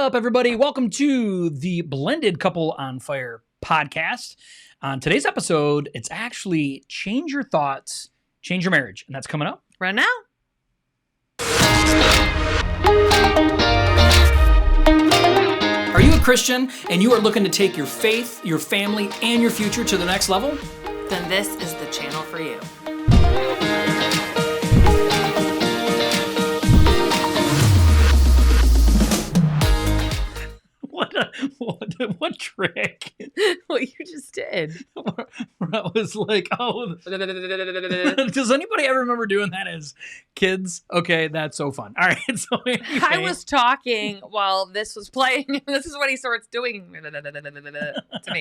up, everybody? Welcome to the Blended Couple on Fire podcast. On today's episode, it's actually Change Your Thoughts, Change Your Marriage, and that's coming up right now. Are you a Christian and you are looking to take your faith, your family, and your future to the next level? Then this is the channel for you. What trick? What you just did. That was like, oh. Does anybody ever remember doing that as kids? Okay, that's so fun. All right. So anyway. I was talking while this was playing. This is what he starts doing to me. I don't know.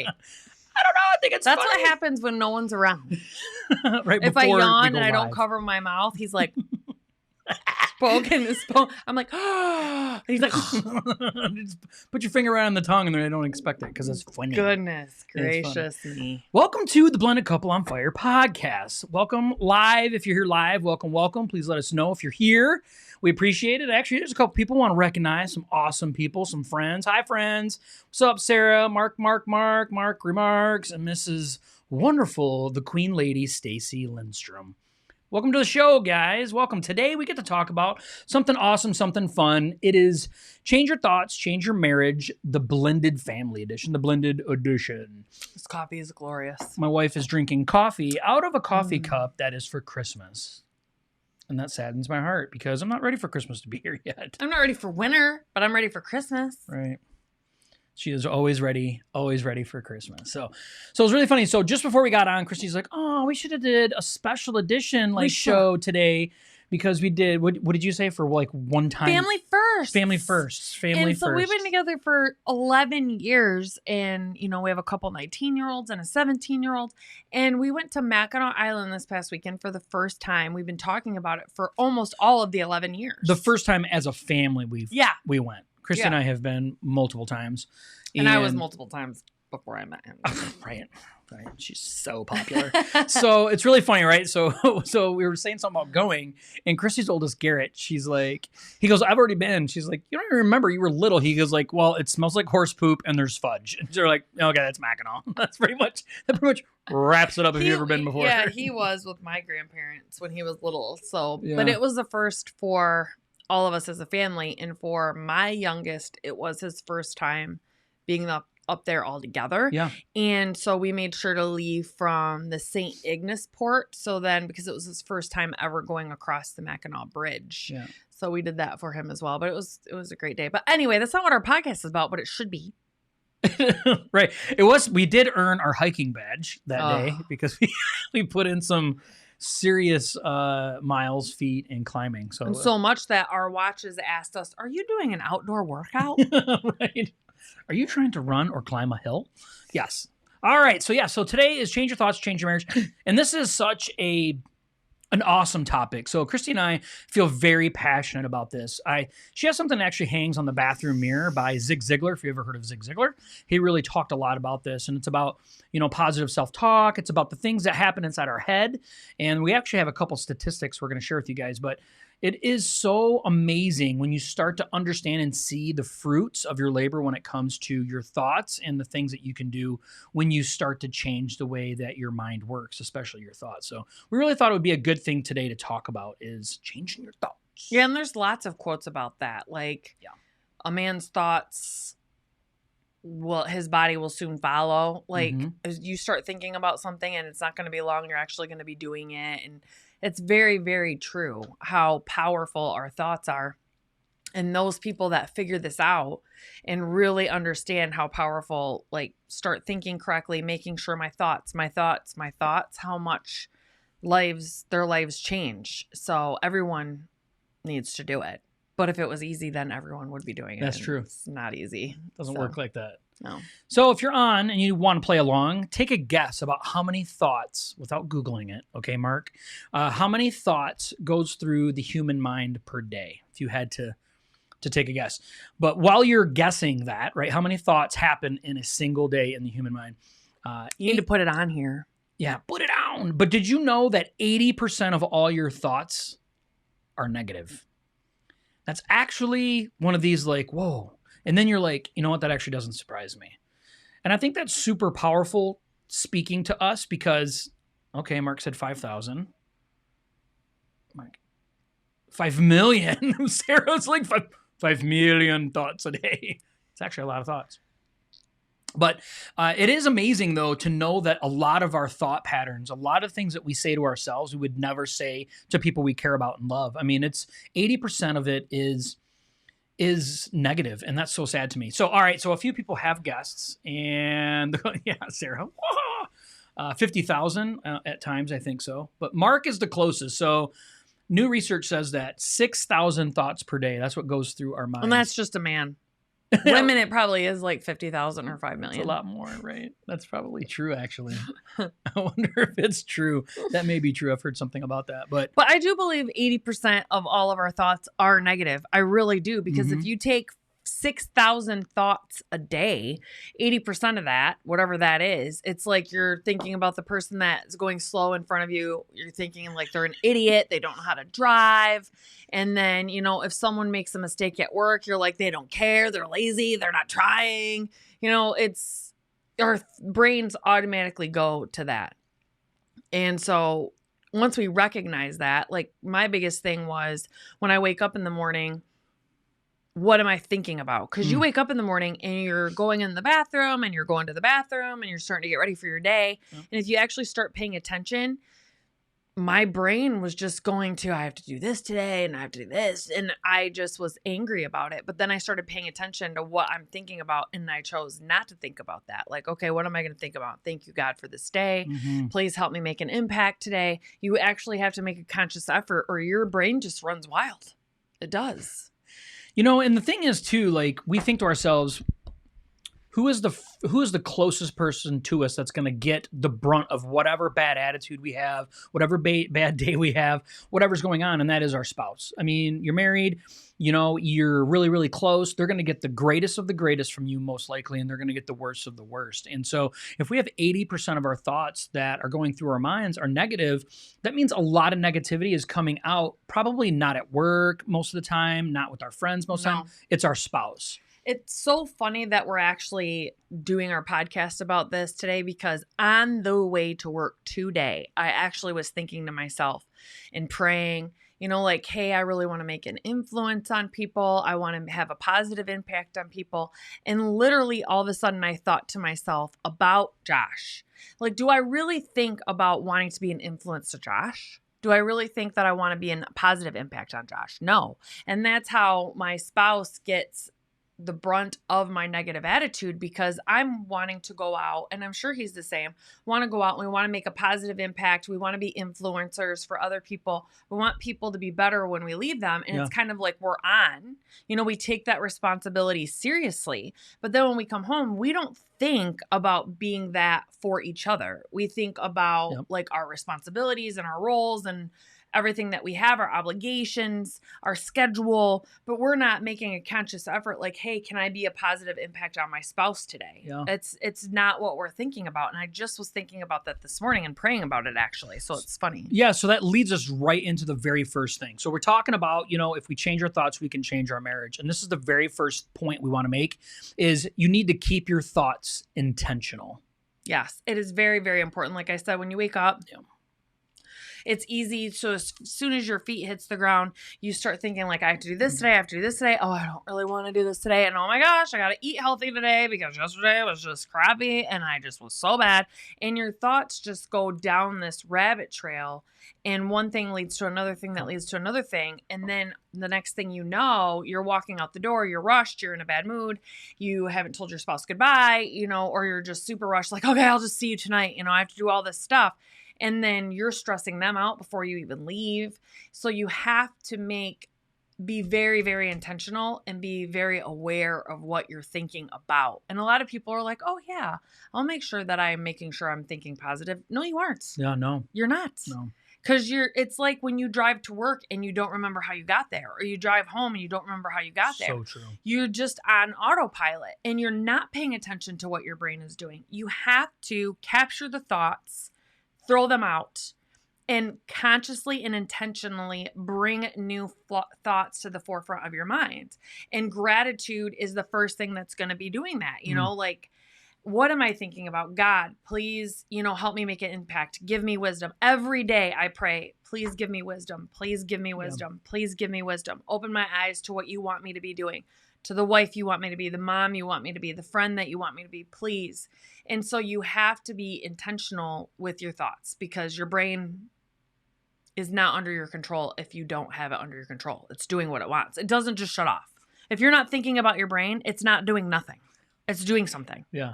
I think it's That's funny. what happens when no one's around. Right if I before yawn we and go I don't live. cover my mouth, he's like, spoken. I'm like, oh. He's like, just put your finger right on the tongue and then I don't expect it because it's funny. goodness It's gracious me. Welcome to the Blended Couple on Fire podcast. Welcome live. If you're here live, welcome. Please let us know if you're here. We appreciate it. Actually, there's a couple people I want to recognize, some awesome people, some friends. Hi, friends. What's up, Sarah? Mark Remarks, and Mrs. Wonderful, the Queen Lady, Stacy Lindstrom. Welcome to the show, guys. Welcome. Today, we get to talk about something awesome, something fun. It is Change Your Thoughts, Change Your Marriage, the Blended Family Edition, the Blended Edition. This coffee is glorious. My wife is drinking coffee out of a coffee cup that is for Christmas. And that saddens my heart because I'm not ready for Christmas to be here yet. I'm not ready for winter, but I'm ready for Christmas. Right. She is always ready for Christmas. So it was really funny. So just before we got on, Christy's like, oh, we should have did a special edition show today because we did, what did you say for like one time? Family first. Family first. And so we've been together for 11 years and, you know, we have a couple 19-year-olds and a 17-year-old. And we went to Mackinac Island this past weekend for the first time. We've been talking about it for almost all of the 11 years. The first time as a family we went. Christy and I have been multiple times. And I was multiple times before I met him. Right. She's so popular. So it's really funny, right? So we were saying something about going, and Christy's oldest, Garrett, he goes, I've already been. She's like, you don't even remember, you were little. He goes like, well, it smells like horse poop and there's fudge. And they're like, okay, that's Mackinac. That pretty much wraps it up if you've ever been before. Yeah, he was with my grandparents when he was little. So, yeah. But it was the first for all of us as a family. And for my youngest, it was his first time being up there all together. Yeah. And so we made sure to leave from the St. Ignace port. So then, because it was his first time ever going across the Mackinac Bridge. Yeah. So we did that for him as well. But it was a great day. But anyway, that's not what our podcast is about, but it should be. Right. We did earn our hiking badge that day because we put in some serious miles, feet, and climbing. So much that our watches asked us, are you doing an outdoor workout? Right. Are you trying to run or climb a hill? Yes. All right. So today is Change Your Thoughts, Change Your Marriage. And this is such an awesome topic. So Christy and I feel very passionate about this. She has something that actually hangs on the bathroom mirror by Zig Ziglar. If you ever heard of Zig Ziglar, he really talked a lot about this, and it's about, positive self-talk. It's about the things that happen inside our head. And we actually have a couple statistics we're going to share with you guys, but it is so amazing when you start to understand and see the fruits of your labor when it comes to your thoughts and the things that you can do when you start to change the way that your mind works, especially your thoughts. So we really thought it would be a good thing today to talk about is changing your thoughts. Yeah, and there's lots of quotes about that. Like, a man's thoughts, his body will soon follow. Like, as you start thinking about something and it's not going to be long, you're actually going to be doing it. And it's very, very true how powerful our thoughts are. And those people that figure this out and really understand how powerful, start thinking correctly, making sure my thoughts, how much their lives change. So everyone needs to do it. But if it was easy, then everyone would be doing it. That's true. It's not easy. It doesn't work like that. No. So if you're on and you want to play along, take a guess about how many thoughts, without Googling it, okay, Mark, how many thoughts goes through the human mind per day, if you had to take a guess. But while you're guessing that, right, how many thoughts happen in a single day in the human mind? You need to put it on here. Yeah, put it on. But did you know that 80% of all your thoughts are negative? That's actually one of these whoa. And then you're like, you know what? That actually doesn't surprise me. And I think that's super powerful speaking to us because, okay, Mark said 5,000. Mark, 5 million. Sarah's like 5 million thoughts a day. It's actually a lot of thoughts. But it is amazing, though, to know that a lot of our thought patterns, a lot of things that we say to ourselves, we would never say to people we care about and love. I mean, it's 80% of it is negative, and that's so sad to me. So, all right, so a few people have guests, and yeah, Sarah, 50,000 at times, I think so. But Mark is the closest. So, new research says that 6,000 thoughts per day. That's what goes through our minds. And that's just a man. Women, it probably is like 50,000 or 5 million. It's a lot more, right? That's probably true, actually. I wonder if it's true. That may be true. I've heard something about that. But I do believe 80% of all of our thoughts are negative. I really do. Because if you take 6,000 thoughts a day, 80% of that, whatever that is, it's like you're thinking about the person that's going slow in front of you. You're thinking like they're an idiot. They don't know how to drive. And then, you know, if someone makes a mistake at work, you're like, they don't care. They're lazy. They're not trying. You know, it's our brains automatically go to that. And so once we recognize that, like my biggest thing was when I wake up in the morning, what am I thinking about? Because you wake up in the morning and you're going in the bathroom and you're going to the bathroom and you're starting to get ready for your day. Yep. And if you actually start paying attention, my brain was just going to, I have to do this today and I have to do this. And I just was angry about it. But then I started paying attention to what I'm thinking about. And I chose not to think about that. Like, okay, what am I going to think about? Thank you, God, for this day. Please help me make an impact today. You actually have to make a conscious effort or your brain just runs wild. It does. You know, and the thing is too, like we think to ourselves, who is the closest person to us that's going to get the brunt of whatever bad attitude we have, whatever bad day we have, whatever's going on, and that is our spouse. I mean, you're married, you know, you're really, really close. They're going to get the greatest of the greatest from you most likely, and they're going to get the worst of the worst. And so if we have 80% of our thoughts that are going through our minds are negative, that means a lot of negativity is coming out, probably not at work most of the time, not with our friends most of the time. It's our spouse. It's so funny that we're actually doing our podcast about this today because on the way to work today, I actually was thinking to myself and praying, you know, like, hey, I really want to make an influence on people. I want to have a positive impact on people. And literally all of a sudden I thought to myself about Josh. Like, do I really think about wanting to be an influence to Josh? Do I really think that I want to be a positive impact on Josh? No. And that's how my spouse gets the brunt of my negative attitude because I'm wanting to go out, and I'm sure he's the same, want to go out and we want to make a positive impact. We want to be influencers for other people. We want people to be better when we leave them. And it's kind of like we're on, you know, we take that responsibility seriously. But then when we come home, we don't think about being that for each other. We think about like our responsibilities and our roles and everything that we have, our obligations, our schedule, but we're not making a conscious effort like, hey, can I be a positive impact on my spouse today? Yeah. It's not what we're thinking about. And I just was thinking about that this morning and praying about it actually. So it's funny. Yeah. So that leads us right into the very first thing. So we're talking about, you know, if we change our thoughts, we can change our marriage. And this is the very first point we want to make is you need to keep your thoughts intentional. Yes. It is very, very important. Like I said, when you wake up, it's easy. So as soon as your feet hits the ground, you start thinking like, I have to do this today. I have to do this today. Oh, I don't really want to do this today. And oh my gosh, I got to eat healthy today because yesterday was just crappy and I just was so bad. And your thoughts just go down this rabbit trail. And one thing leads to another thing that leads to another thing. And then the next thing you know, you're walking out the door, you're rushed, you're in a bad mood. You haven't told your spouse goodbye, you know, or you're just super rushed. Like, okay, I'll just see you tonight. You know, I have to do all this stuff. And then you're stressing them out before you even leave. So you have to be very, very intentional and be very aware of what you're thinking about. And a lot of people are like, oh yeah, I'll make sure that I'm making sure I'm thinking positive. No, you aren't. Yeah, no. You're not. No. Because it's like when you drive to work and you don't remember how you got there, or you drive home and you don't remember how you got there. So true. You're just on autopilot and you're not paying attention to what your brain is doing. You have to capture the thoughts, throw them out, and consciously and intentionally bring new thoughts to the forefront of your mind. And gratitude is the first thing that's going to be doing that. You know, like, what am I thinking about? God, please, you know, help me make an impact. Give me wisdom. Every day I pray, please give me wisdom. Please give me wisdom. Please give me wisdom. Open my eyes to what you want me to be doing, to the wife you want me to be, the mom you want me to be, the friend that you want me to be, please. And so you have to be intentional with your thoughts, because your brain is not under your control if you don't have it under your control. It's doing what it wants. It doesn't just shut off. If you're not thinking about your brain, it's not doing nothing. It's doing something. Yeah.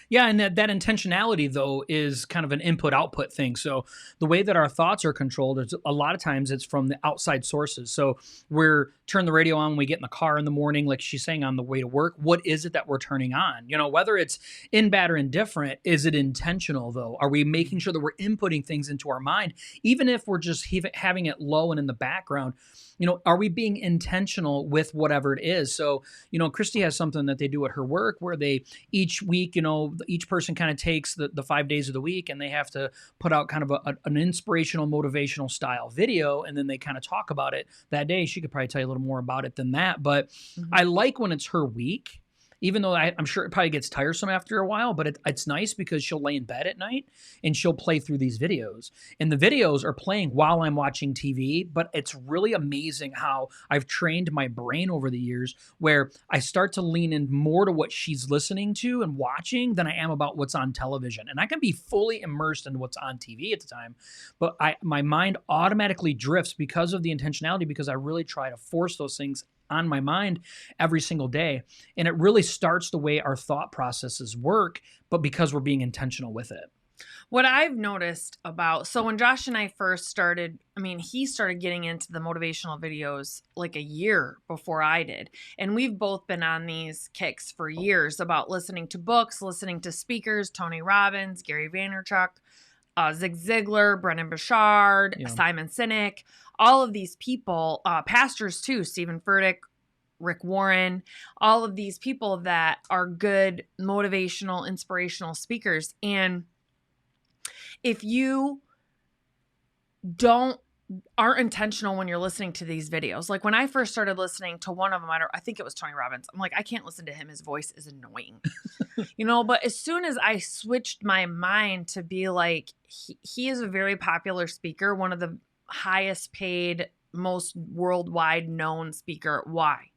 Yeah, and that intentionality, though, is kind of an input-output thing. So the way that our thoughts are controlled is a lot of times it's from the outside sources. So we're turn the radio on when we get in the car in the morning, like she's saying, on the way to work. What is it that we're turning on? You know, whether it's in, bad, or indifferent, is it intentional, though? Are we making sure that we're inputting things into our mind, even if we're just having it low and in the background? You know, are we being intentional with whatever it is? So, you know, Christy has something that they do at her work where they each week, you know, each person kind of takes the 5 days of the week and they have to put out kind of an inspirational, motivational style video. And then they kind of talk about it that day. She could probably tell you a little more about it than that. But I like when it's her week, even though I'm sure it probably gets tiresome after a while, but it's nice because she'll lay in bed at night and she'll play through these videos. And the videos are playing while I'm watching TV, but it's really amazing how I've trained my brain over the years where I start to lean in more to what she's listening to and watching than I am about what's on television. And I can be fully immersed in what's on TV at the time, but my mind automatically drifts because of the intentionality, because I really try to force those things on my mind every single day. And it really starts the way our thought processes work, but because we're being intentional with it. What I've noticed about, so when Josh and I first started, I mean, he started getting into the motivational videos like a year before I did. And we've both been on these kicks for years about listening to books, listening to speakers, Tony Robbins, Gary Vaynerchuk, Zig Ziglar, Brendan Burchard, Simon Sinek, all of these people, pastors too, Stephen Furtick, Rick Warren, all of these people that are good motivational, inspirational speakers. And if you aren't intentional when you're listening to these videos, like when I first started listening to one of them, I think it was Tony Robbins. I'm like, I can't listen to him. His voice is annoying, you know, but as soon as I switched my mind to be like, he is a very popular speaker, one of the highest paid, most worldwide known speaker. Why?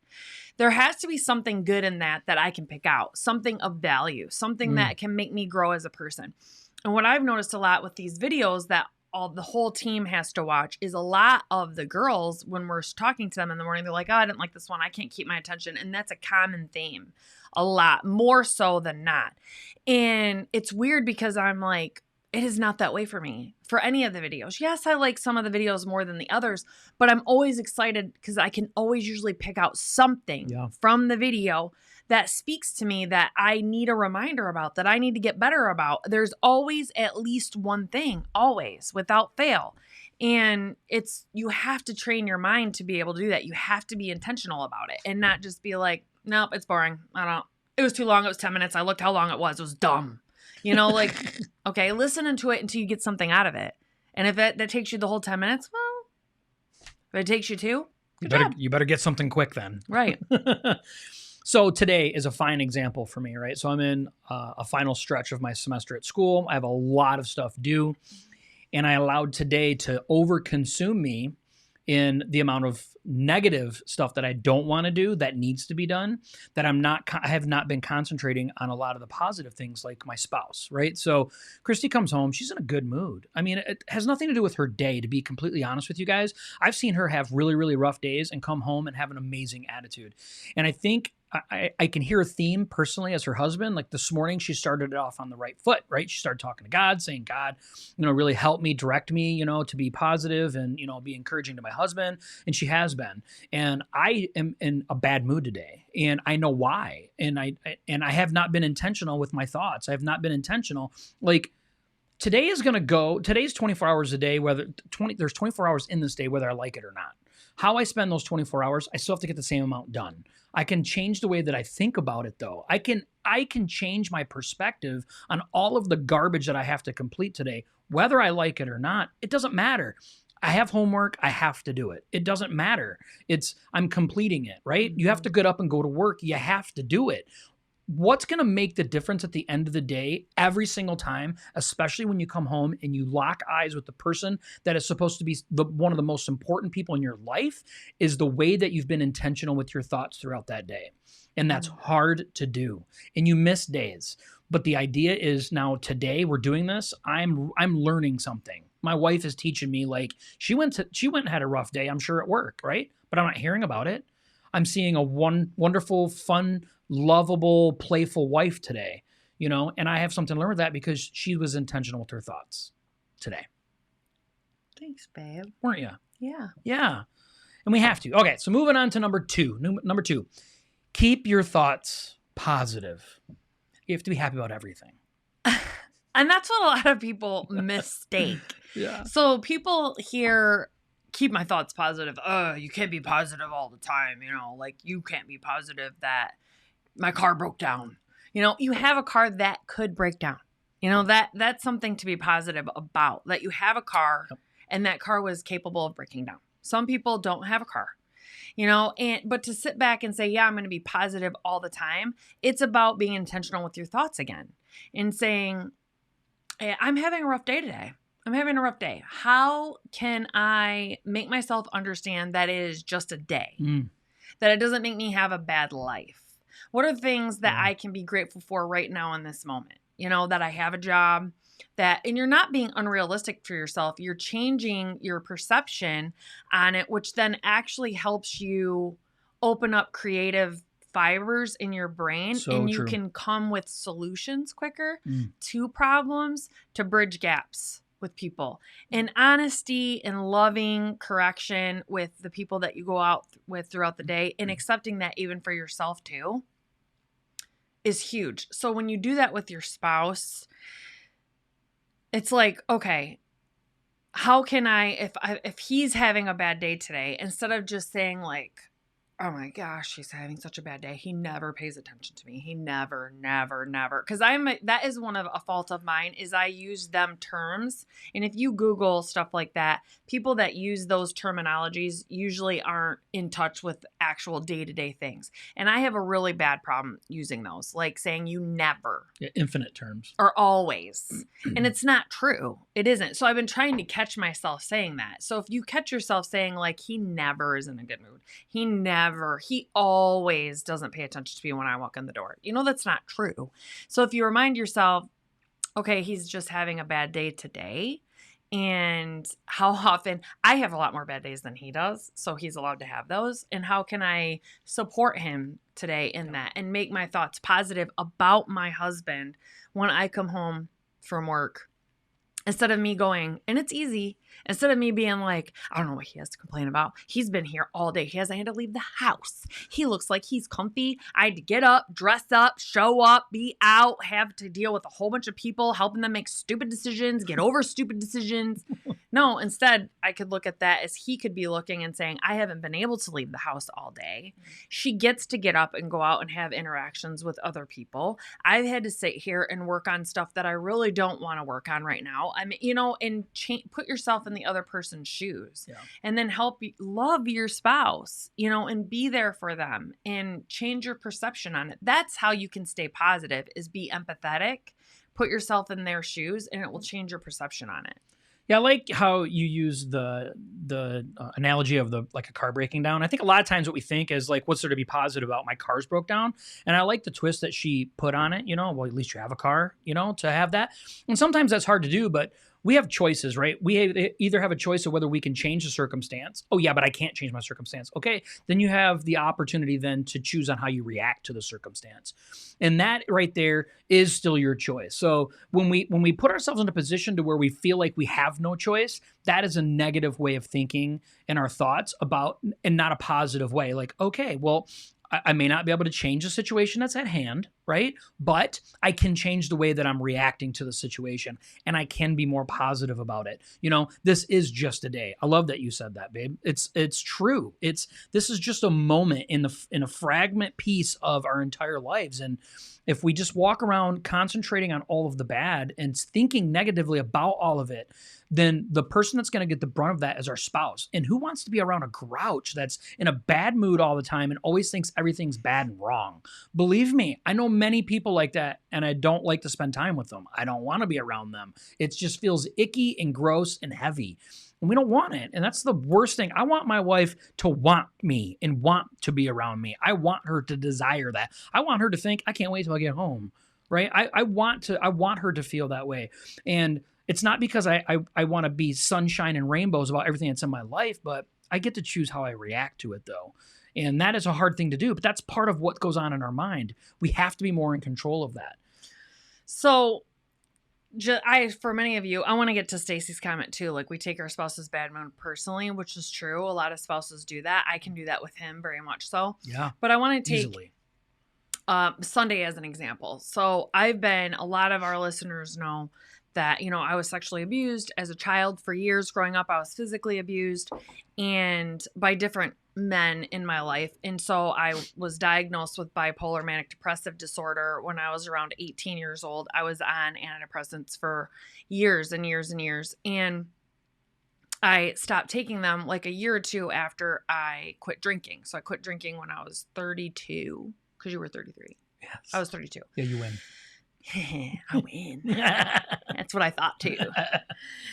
There has to be something good in that I can pick out, something of value, something that can make me grow as a person. And what I've noticed a lot with these videos that the whole team has to watch is a lot of the girls, when we're talking to them in the morning, they're like, oh, I didn't like this one. I can't keep my attention. And that's a common theme, a lot more so than not. And it's weird because I'm like, it is not that way for me for any of the videos. Yes, I like some of the videos more than the others, but I'm always excited because I can always usually pick out something from the video that speaks to me that I need a reminder about, that I need to get better about. There's always at least one thing, always, without fail. And you have to train your mind to be able to do that. You have to be intentional about it and not just be like, nope, it's boring. It was too long. It was 10 minutes. I looked how long it was. It was dumb. You know, like, okay, listen into it until you get something out of it. And if that takes you the whole 10 minutes, well, if it takes you 2, you better get something quick then. Right. So today is a fine example for me, right? So I'm in a final stretch of my semester at school. I have a lot of stuff due, and I allowed today to overconsume me in the amount of negative stuff that I don't want to do that needs to be done, that I have not been concentrating on a lot of the positive things like my spouse, right? So Christy comes home, she's in a good mood. I mean, it has nothing to do with her day, to be completely honest with you guys. I've seen her have really, really rough days and come home and have an amazing attitude. And I think I can hear a theme personally as her husband. Like this morning, she started it off on the right foot, right? She started talking to God, saying, God, really help me, direct me, to be positive and, be encouraging to my husband. And she has been. And I am in a bad mood today. And I know why. And I have not been intentional with my thoughts. I have not been intentional. Like today's 24 hours a day, there's 24 hours in this day, whether I like it or not. How I spend those 24 hours, I still have to get the same amount done. I can change the way that I think about it, though. I can I can change my perspective on all of the garbage that I have to complete today, whether I like it or not. It doesn't matter. I have homework. I have to do it. It doesn't matter. I'm completing it, right? You have to get up and go to work. You have to do it. What's going to make the difference at the end of the day every single time, especially when you come home and you lock eyes with the person that is supposed to be one of the most important people in your life, is the way that you've been intentional with your thoughts throughout that day. And that's hard to do. And you miss days. But the idea is now today we're doing this. I'm learning something. My wife is teaching me, like, she went and had a rough day, I'm sure, at work, right? But I'm not hearing about it. I'm seeing a wonderful, fun, lovable, playful wife today, and I have something to learn with that because she was intentional with her thoughts today. Thanks, babe. Weren't you? Yeah. Yeah. And we have to. Okay, so moving on to number two. Number two, keep your thoughts positive. You have to be happy about everything. And that's what a lot of people mistake. Yeah. So people hear, keep my thoughts positive. You can't be positive all the time. Like, you can't be positive that my car broke down. You have a car that could break down. That's something to be positive about, that you have a car and that car was capable of breaking down. Some people don't have a car, but to sit back and say, yeah, I'm going to be positive all the time. It's about being intentional with your thoughts again and saying, hey, I'm having a rough day today. I'm having a rough day. How can I make myself understand that it is just a day, that it doesn't make me have a bad life? What are things that I can be grateful for right now in this moment? That I have a job, and you're not being unrealistic for yourself. You're changing your perception on it, which then actually helps you open up creative fibers in your brain, and you can come with solutions quicker to problems, to bridge gaps with people, and honesty and loving correction with the people that you go out with throughout the day, and accepting that even for yourself too is huge. So when you do that with your spouse, it's like, okay, how can if he's having a bad day today, instead of just saying like, oh my gosh, he's having such a bad day, he never pays attention to me. He never. Because that is a fault of mine, is I use them terms. And if you Google stuff like that, people that use those terminologies usually aren't in touch with actual day-to-day things. And I have a really bad problem using those, like saying you never. Yeah, infinite terms. Or always. And it's not true. It isn't. So I've been trying to catch myself saying that. So if you catch yourself saying like, he never is in a good mood, he always doesn't pay attention to me when I walk in the door, that's not true. So if you remind yourself, okay, he's just having a bad day today, and how often I have a lot more bad days than he does, so he's allowed to have those, and how can I support him today in that, and make my thoughts positive about my husband when I come home from work, instead of me going, and it's easy, instead of me being like, I don't know what he has to complain about. He's been here all day. He hasn't had to leave the house. He looks like he's comfy. I had to get up, dress up, show up, be out, have to deal with a whole bunch of people, helping them make stupid decisions, get over stupid decisions. No, instead, I could look at that as he could be looking and saying, I haven't been able to leave the house all day. She gets to get up and go out and have interactions with other people. I've had to sit here and work on stuff that I really don't want to work on right now. I mean, and put yourself in the other person's shoes, and then love your spouse, and be there for them and change your perception on it. That's how you can stay positive, is be empathetic, put yourself in their shoes, and it will change your perception on it. Yeah, I like how you use the analogy of a car breaking down. I think a lot of times what we think is like, what's there to be positive about? My car's broke down. And I like the twist that she put on it, well, at least you have a car, to have that. And sometimes that's hard to do, but we have choices, right? We either have a choice of whether we can change the circumstance. Oh yeah, but I can't change my circumstance. Okay, then you have the opportunity then to choose on how you react to the circumstance. And that right there is still your choice. So when we put ourselves in a position to where we feel like we have no choice, that is a negative way of thinking in our thoughts about, and not a positive way. Like, okay, well, I may not be able to change the situation that's at hand, right? But I can change the way that I'm reacting to the situation, and I can be more positive about it. This is just a day. I love that you said that, babe. It's true. This is just a moment in a fragment piece of our entire lives, and if we just walk around concentrating on all of the bad and thinking negatively about all of it, then the person that's going to get the brunt of that is our spouse. And who wants to be around a grouch that's in a bad mood all the time and always thinks everything's bad and wrong? Believe me, I know many people like that, and I don't like to spend time with them. I don't want to be around them. It just feels icky and gross and heavy. And we don't want it. And that's the worst thing. I want my wife to want me and want to be around me. I want her to desire that. I want her to think, I can't wait till I get home. Right? I want her to feel that way. And it's not because I want to be sunshine and rainbows about everything that's in my life, but I get to choose how I react to it, though. And that is a hard thing to do, but that's part of what goes on in our mind. We have to be more in control of that. So for many of you, I want to get to Stacy's comment too. Like, we take our spouse's bad mood personally, which is true. A lot of spouses do that. I can do that with him very much so. Yeah. But I want to take easily. Sunday as an example. So a lot of our listeners know that, I was sexually abused as a child for years. Growing up, I was physically abused and by different men in my life. And so I was diagnosed with bipolar manic depressive disorder when I was around 18 years old. I was on antidepressants for years and years and years. And I stopped taking them like a year or two after I quit drinking. So I quit drinking when I was 32, because you were 33. Yes. I was 32. Yeah, you win. I win. That's what I thought too.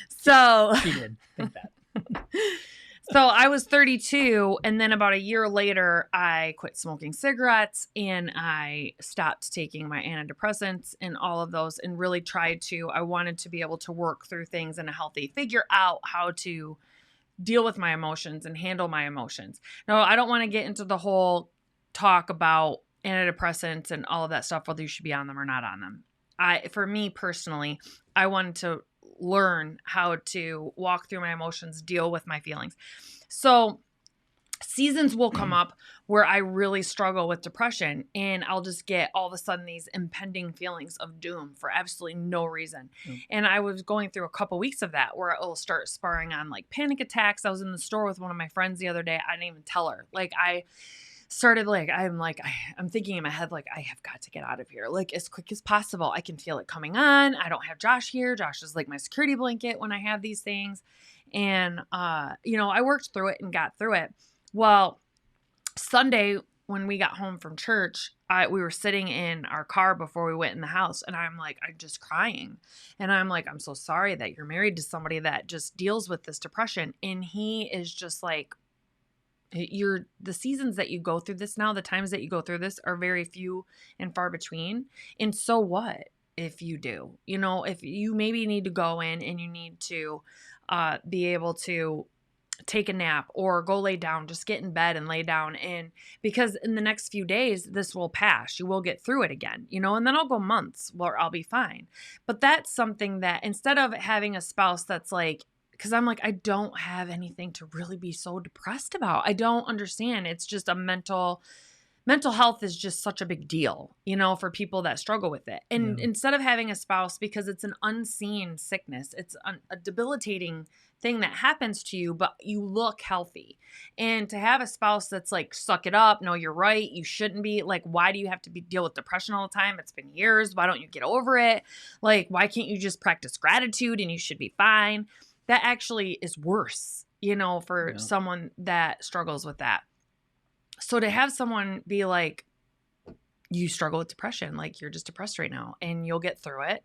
So She did think that. So I was 32, and then about a year later, I quit smoking cigarettes and I stopped taking my antidepressants and all of those, and really I wanted to be able to work through things in a healthy, figure out how to deal with my emotions and handle my emotions. Now, I don't want to get into the whole talk about antidepressants and all of that stuff, whether you should be on them or not on them. For me personally, I wanted to learn how to walk through my emotions, deal with my feelings. So seasons will come up where I really struggle with depression, and I'll just get all of a sudden these impending feelings of doom for absolutely no reason. And I was going through a couple weeks of that where it'll start sparring on like panic attacks. I was in the store with one of my friends the other day. I didn't even tell her. Like, I started I'm thinking in my head, like, I have got to get out of here, like, as quick as possible. I can feel it coming on. I don't have Josh here. Josh is like my security blanket when I have these things. And, I worked through it and got through it. Well, Sunday when we got home from church, we were sitting in our car before we went in the house, and I'm just crying. And I'm like, I'm so sorry that you're married to somebody that just deals with this depression. And he is just like, the seasons that you go through this now, the times that you go through this are very few and far between. And so what if you do? If you maybe need to go in and you need to be able to take a nap or go lay down, just get in bed and lay down. And because in the next few days, this will pass. You will get through it again, and then I'll go months where I'll be fine. But that's something that, instead of having a spouse that's like, because I'm like, I don't have anything to really be so depressed about. I don't understand. It's just mental health is just such a big deal, for people that struggle with it. And instead of having a spouse, because it's an unseen sickness, it's a debilitating thing that happens to you, but you look healthy. And to have a spouse that's like, suck it up. No, you're right. You shouldn't be. Like, why do you have to deal with depression all the time? It's been years. Why don't you get over it? Like, why can't you just practice gratitude and you should be fine? That actually is worse, for someone that struggles with that. So to have someone be like, you struggle with depression, like, you're just depressed right now and you'll get through it.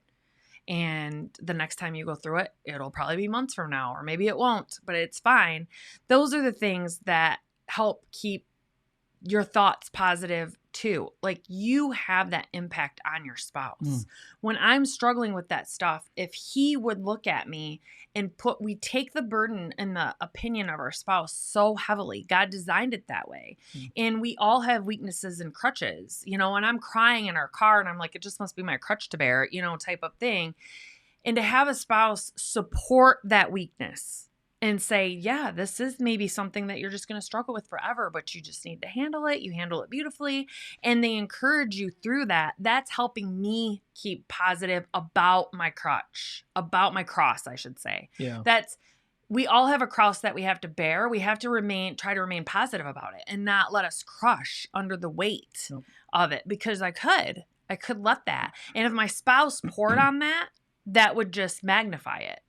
And the next time you go through it, it'll probably be months from now, or maybe it won't, but it's fine. Those are the things that help keep your thoughts positive too. Like, you have that impact on your spouse. When I'm struggling with that stuff, if he would look at me and we take the burden and the opinion of our spouse so heavily. God designed it that way. And we all have weaknesses and crutches, and I'm crying in our car and I'm like, it just must be my crutch to bear, type of thing. And to have a spouse support that weakness and say, yeah, this is maybe something that you're just going to struggle with forever, but you just need to handle it. You handle it beautifully. And they encourage you through that. That's helping me keep positive about my cross, I should say. Yeah. We all have a cross that we have to bear. We have to try to remain positive about it and not let us crush under the weight of it, because I could let that. And if my spouse poured on that, that would just magnify it.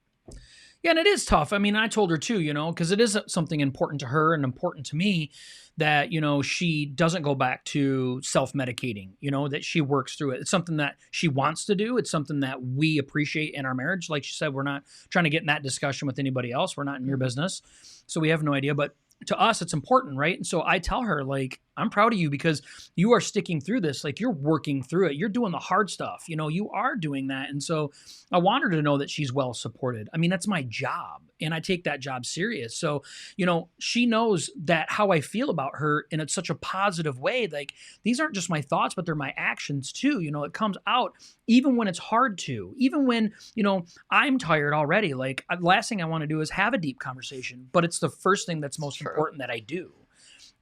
Yeah, and it is tough. I mean, I told her too, because it is something important to her and important to me that, she doesn't go back to self-medicating, that she works through it. It's something that she wants to do. It's something that we appreciate in our marriage. Like she said, we're not trying to get in that discussion with anybody else. We're not in your business. So we have no idea. But to us, it's important, right? And so I tell her, like, I'm proud of you because you are sticking through this. Like, you're working through it. You're doing the hard stuff. You are doing that. And so I want her to know that she's well supported. I mean, that's my job, and I take that job serious. So, she knows that how I feel about her in such a positive way. Like, these aren't just my thoughts, but they're my actions too. It comes out even when it's hard to, even when, I'm tired already. Like, the last thing I want to do is have a deep conversation, but it's the first thing that's most important that I do.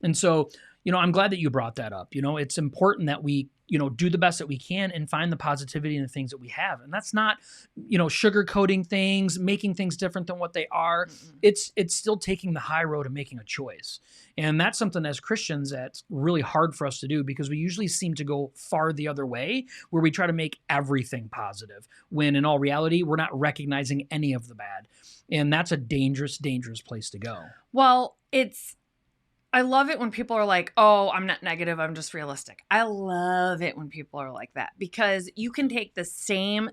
And so, I'm glad that you brought that up. It's important that we, do the best that we can and find the positivity in the things that we have. And that's not, sugarcoating things, making things different than what they are. Mm-hmm. It's still taking the high road and making a choice. And that's something as Christians that's really hard for us to do, because we usually seem to go far the other way, where we try to make everything positive, when in all reality, we're not recognizing any of the bad. And that's a dangerous, dangerous place to go. Well, I love it when people are like, oh, I'm not negative, I'm just realistic. I love it when people are like that, because you can take the same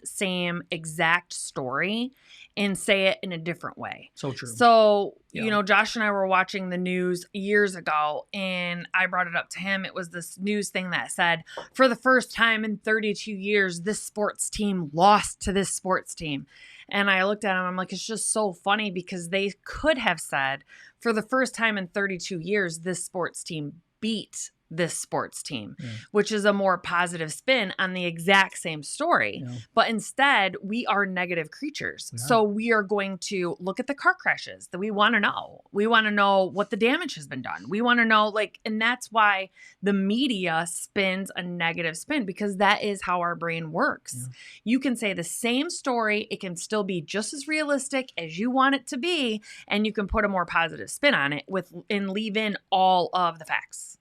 exact story and say it in a different way. So true. So, Josh and I were watching the news years ago, and I brought it up to him. It was this news thing that said, for the first time in 32 years, this sports team lost to this sports team. And I looked at him, I'm like, it's just so funny, because they could have said, for the first time in 32 years, this sports team beat this sports team, which is a more positive spin on the exact same story. Yeah. But instead, we are negative creatures. Yeah. So we are going to look at the car crashes that we want to know. We want to know what the damage has been done. We want to know, and that's why the media spins a negative spin, because that is how our brain works. Yeah. You can say the same story. It can still be just as realistic as you want it to be. And you can put a more positive spin on it and leave in all of the facts.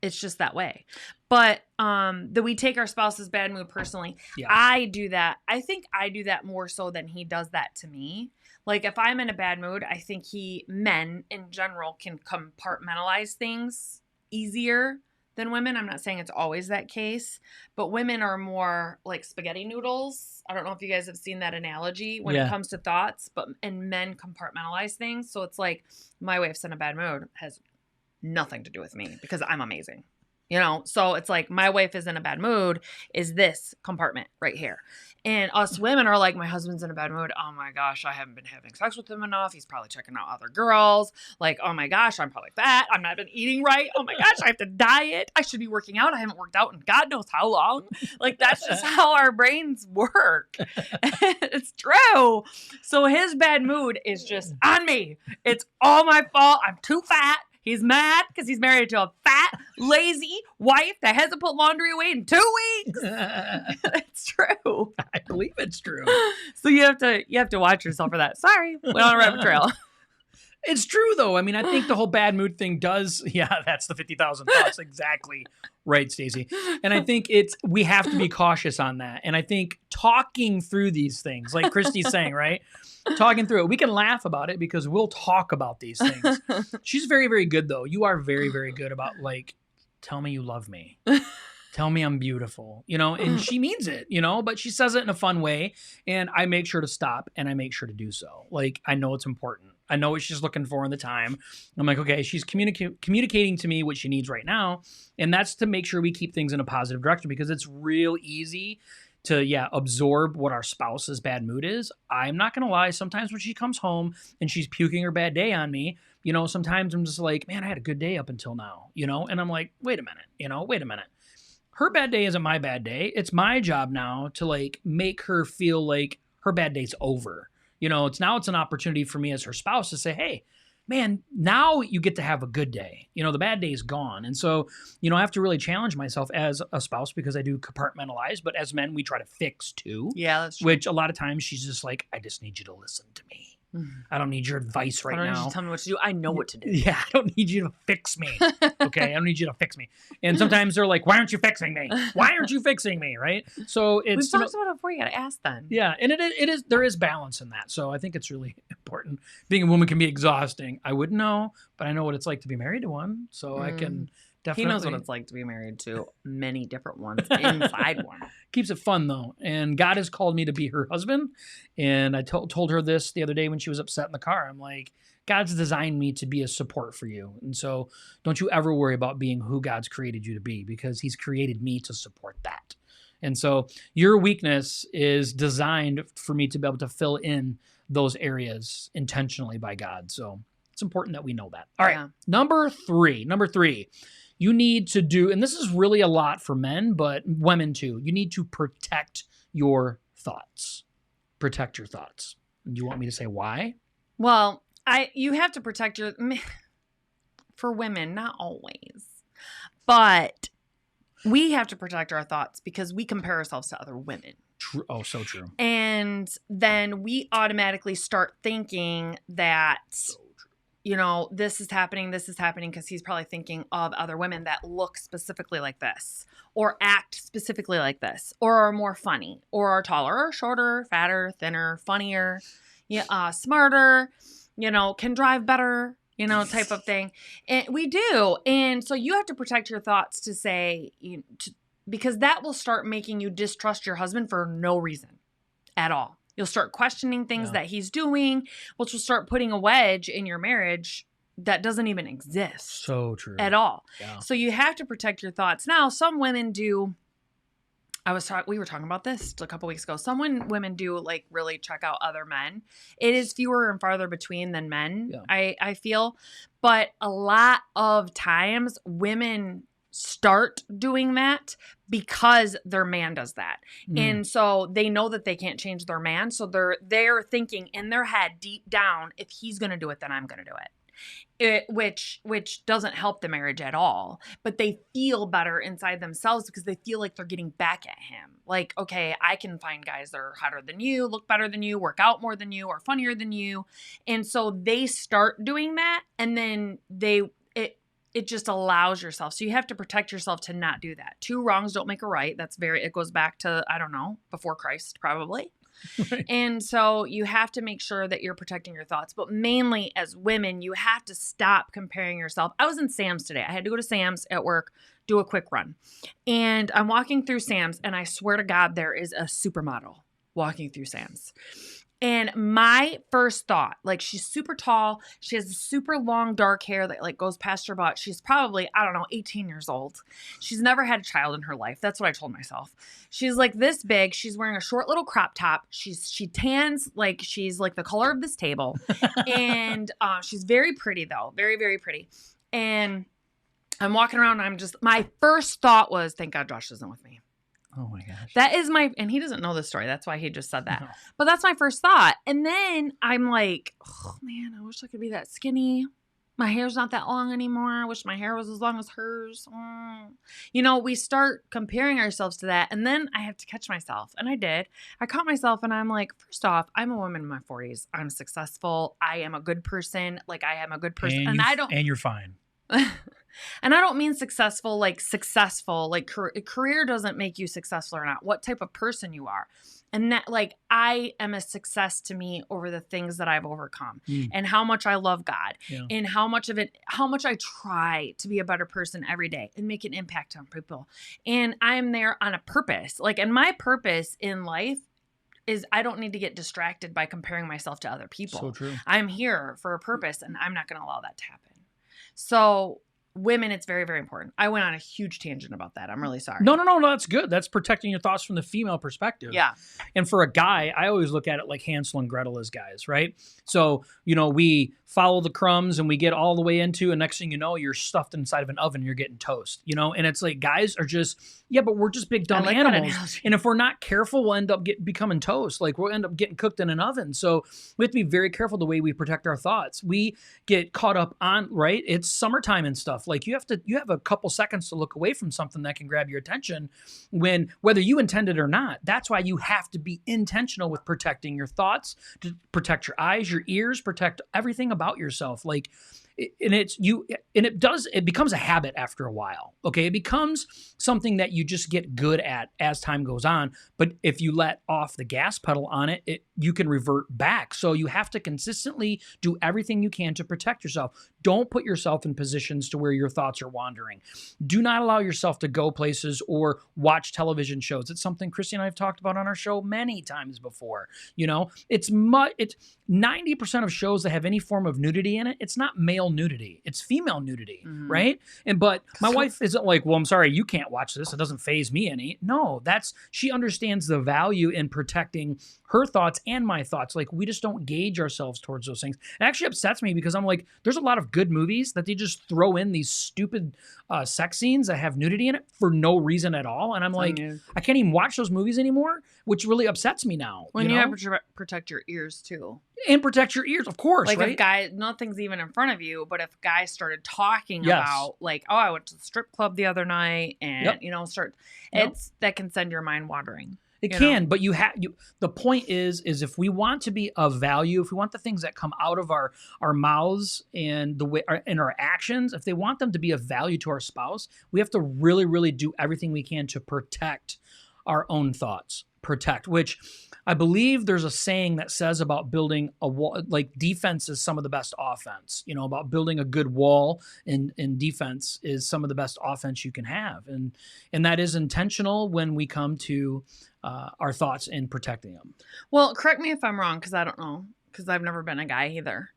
It's just that way. But that we take our spouse's bad mood personally. Yeah. I do that. I think I do that more so than he does that to me. Like, if I'm in a bad mood, I think men in general can compartmentalize things easier than women. I'm not saying it's always that case, but women are more like spaghetti noodles. I don't know if you guys have seen that analogy when it comes to thoughts, and men compartmentalize things. So it's like, my wife's in a bad mood has nothing to do with me, because I'm amazing. So it's like, my wife is in a bad mood is this compartment right here. And us women are like, my husband's in a bad mood. Oh my gosh, I haven't been having sex with him enough. He's probably checking out other girls. Like, oh my gosh, I'm probably fat. I've not been eating right. Oh my gosh, I have to diet. I should be working out. I haven't worked out in God knows how long. Like, that's just how our brains work. It's true. So his bad mood is just on me. It's all my fault. I'm too fat. He's mad because he's married to a fat, lazy wife that hasn't put laundry away in 2 weeks. It's true. I believe it's true. So you have to watch yourself for that. Sorry, went on a rabbit trail. It's true, though. I mean, I think the whole bad mood thing does. Yeah, that's the 50,000 thoughts. Exactly right, Stacey. And I think we have to be cautious on that. And I think talking through these things, like Christy's saying, right? Talking through it. We can laugh about it because we'll talk about these things. She's very, very good, though. You are very, very good about, like, tell me you love me. Tell me I'm beautiful, and she means it, but she says it in a fun way. And I make sure to stop and I make sure to do so. Like, I know it's important. I know what she's looking for in the time. I'm like, okay, she's communicating to me what she needs right now. And that's to make sure we keep things in a positive direction, because it's real easy to, absorb what our spouse's bad mood is. I'm not going to lie. Sometimes when she comes home and she's puking her bad day on me, sometimes I'm just like, man, I had a good day up until now, and I'm like, wait a minute. Her bad day isn't my bad day. It's my job now to, like, make her feel like her bad day's over. it's an opportunity for me as her spouse to say, hey, man, now you get to have a good day. The bad day is gone. And so, I have to really challenge myself as a spouse because I do compartmentalize, but as men, we try to fix too. Yeah, that's true. Which a lot of times she's just like, I just need you to listen to me. I don't need your advice right now. I don't need you to tell me what to do. I know what to do. Yeah, I don't need you to fix me. Okay, I don't need you to fix me. And sometimes they're like, why aren't you fixing me? Why aren't you fixing me? Right? So it's... We've talked about it before. You got to ask them. Yeah, and there is balance in that. So I think it's really important. Being a woman can be exhausting. I wouldn't know, but I know what it's like to be married to one. So I can... Definitely. He knows what it's like to be married to many different ones inside one. Keeps it fun, though. And God has called me to be her husband. And I told her this the other day when she was upset in the car. I'm like, God's designed me to be a support for you. And so don't you ever worry about being who God's created you to be, because he's created me to support that. And so your weakness is designed for me to be able to fill in those areas intentionally by God. So it's important that we know that. All right. Yeah. Number three. You need to do, and this is really a lot for men, but women too. You need to protect your thoughts. Protect your thoughts. Do you want me to say why? Well, you have to protect for women, not always, but we have to protect our thoughts because we compare ourselves to other women. True. Oh, so true. And then we automatically start thinking that... this is happening because he's probably thinking of other women that look specifically like this or act specifically like this or are more funny or are taller or shorter, fatter, thinner, funnier, smarter, can drive better, type of thing. And we do. And so you have to protect your thoughts to say, because that will start making you distrust your husband for no reason at all. You'll start questioning things that he's doing, which will start putting a wedge in your marriage that doesn't even exist. So true. At all. Yeah. So you have to protect your thoughts. Now, some women do. We were talking about this a couple weeks ago. Some women do like really check out other men. It is fewer and farther between than men, I feel. But a lot of times women start doing that because their man does that. And so they know that they can't change their man. So they're thinking in their head deep down, if he's going to do it, then I'm going to do it. Which doesn't help the marriage at all. But they feel better inside themselves because they feel like they're getting back at him. Like, okay, I can find guys that are hotter than you, look better than you, work out more than you, or funnier than you. And so they start doing that, and then it just allows yourself. So you have to protect yourself to not do that. Two wrongs don't make a right. It goes back to, I don't know, before Christ, probably. Right. And so you have to make sure that you're protecting your thoughts. But mainly as women, you have to stop comparing yourself. I was in Sam's today. I had to go to Sam's at work, do a quick run. And I'm walking through Sam's, and I swear to God, there is a supermodel walking through Sam's. And my first thought, like, she's super tall. She has super long dark hair that like goes past her butt. She's probably, 18 years old. She's never had a child in her life. That's what I told myself. She's like this big. She's wearing a short little crop top. She tans like she's like the color of this table. And she's very pretty though. Very, very pretty. And I'm walking around and my first thought was, thank God Josh isn't with me. Oh my gosh. That is and he doesn't know this story. That's why he just said that. No. But that's my first thought. And then I'm like, oh man, I wish I could be that skinny. My hair's not that long anymore. I wish my hair was as long as hers. We start comparing ourselves to that. And then I have to catch myself. And I did. I caught myself and I'm like, first off, I'm a woman in my 40s. I'm successful. I am a good person. Like, I am a good person. And you're fine. And I don't mean successful, like career doesn't make you successful or not. What type of person you are. And that, like, I am a success to me over the things that I've overcome and how much I love God and how much I try to be a better person every day and make an impact on people. And I'm there on a purpose. Like, and my purpose in life is I don't need to get distracted by comparing myself to other people. So true. I'm here for a purpose, and I'm not going to allow that to happen. So women, it's very, very important. I went on a huge tangent about that. I'm really sorry. No, that's good. That's protecting your thoughts from the female perspective. Yeah. And for a guy, I always look at it like Hansel and Gretel as guys, right? So, we follow the crumbs and we get all the way into, and next thing you know, you're stuffed inside of an oven, you're getting toast, and it's like guys are just, but we're just big dumb animals. And if we're not careful, we'll end up becoming toast. Like we'll end up getting cooked in an oven. So we have to be very careful the way we protect our thoughts. We get caught up on, right? It's summertime and stuff. Like you have a couple seconds to look away from something that can grab your attention whether you intend it or not. That's why you have to be intentional with protecting your thoughts, to protect your eyes, your ears, protect everything about yourself. Like, it becomes a habit after a while. Okay. It becomes something that you just get good at as time goes on. But if you let off the gas pedal on it, you can revert back. So you have to consistently do everything you can to protect yourself. Don't put yourself in positions to where your thoughts are wandering. Do not allow yourself to go places or watch television shows. It's something Christy and I have talked about on our show many times before. It's 90% of shows that have any form of nudity in it. It's not male nudity. It's female nudity, right? But my wife isn't like, well, I'm sorry, you can't watch this. It doesn't faze me any. No, she understands the value in protecting her thoughts and my thoughts. Like, we just don't gauge ourselves towards those things. It actually upsets me because I'm like, there's a lot of good movies that they just throw in these stupid sex scenes that have nudity in it for no reason at all. And I'm like, I can't even watch those movies anymore, which really upsets me now. When you have to protect your ears too. And protect your ears, of course. Like right? if nothing's even in front of you, but if guys started talking about like, oh, I went to the strip club the other night, and that can send your mind wandering. It can, but the point is if we want to be of value, if we want the things that come out of our mouths and the way and our actions, if they want them to be of value to our spouse, we have to really, really do everything we can to protect our own thoughts. Which I believe there's a saying that says about building a wall, like defense is some of the best offense, about building a good wall in defense is some of the best offense you can have. And that is intentional when we come to our thoughts and protecting them. Well, correct me if I'm wrong, because I don't know, because I've never been a guy either.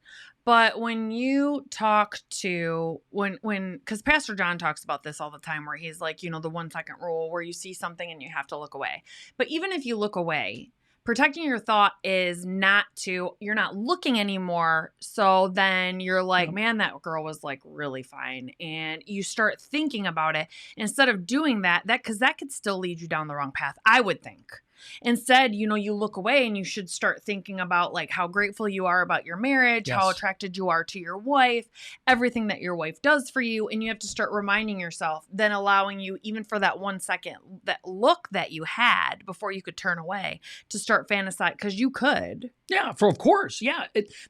But when you talk to, because Pastor John talks about this all the time, where he's like, the 1 second rule, where you see something and you have to look away. But even if you look away, protecting your thought is you're not looking anymore. So then you're like, man, that girl was like really fine. And you start thinking about it instead of doing that, because that could still lead you down the wrong path, I would think. Instead, you look away and you should start thinking about like how grateful you are about your marriage, how attracted you are to your wife, everything that your wife does for you. And you have to start reminding yourself, then allowing you, even for that 1 second, that look that you had before you could turn away, to start fantasizing, because you could. Yeah, of course. Yeah.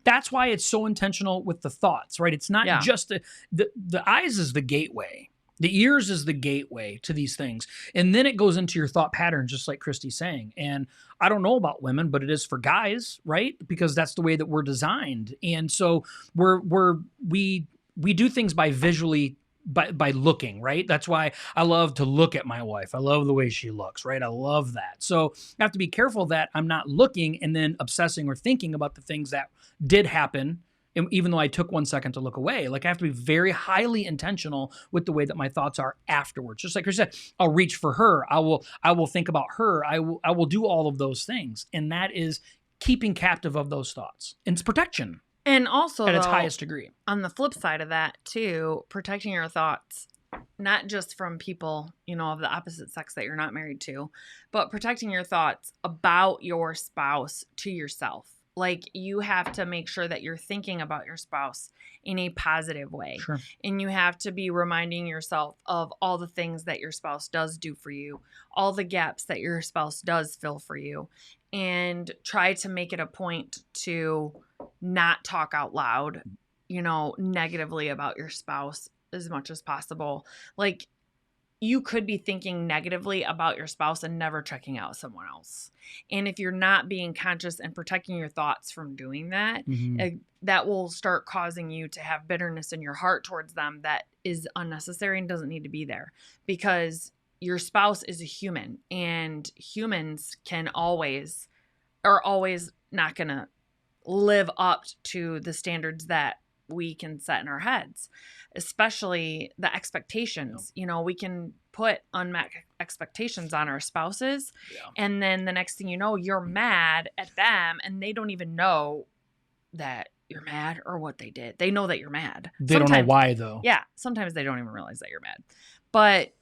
That's why it's so intentional with the thoughts, right? It's not just the eyes is the gateway. The ears is the gateway to these things. And then it goes into your thought pattern, just like Christy's saying. And I don't know about women, but it is for guys, right? Because that's the way that we're designed. And so we do things by visually, by looking, right? That's why I love to look at my wife. I love the way she looks, right? I love that. So I have to be careful that I'm not looking and then obsessing or thinking about the things that did happen. And even though I took 1 second to look away, like I have to be very highly intentional with the way that my thoughts are afterwards. Just like Chris said, I'll reach for her. I will think about her. I will do all of those things. And that is keeping captive of those thoughts. And it's protection. And also, at its highest degree. On the flip side of that too, protecting your thoughts, not just from people, of the opposite sex that you're not married to, but protecting your thoughts about your spouse to yourself. Like, you have to make sure that you're thinking about your spouse in a positive way. Sure. And you have to be reminding yourself of all the things that your spouse does do for you, all the gaps that your spouse does fill for you, and try to make it a point to not talk out loud, negatively about your spouse as much as possible. Like, you could be thinking negatively about your spouse and never checking out someone else. And if you're not being conscious and protecting your thoughts from doing that, that will start causing you to have bitterness in your heart towards them that is unnecessary and doesn't need to be there, because your spouse is a human, and humans are always not going to live up to the standards that we can set in our heads, especially the expectations. You know, we can put unmet expectations on our spouses. Yeah. And then the next thing you know, you're mad at them and they don't even know that you're mad or what they did. They know that you're mad. They don't know why, though. Yeah. Sometimes they don't even realize that you're mad. But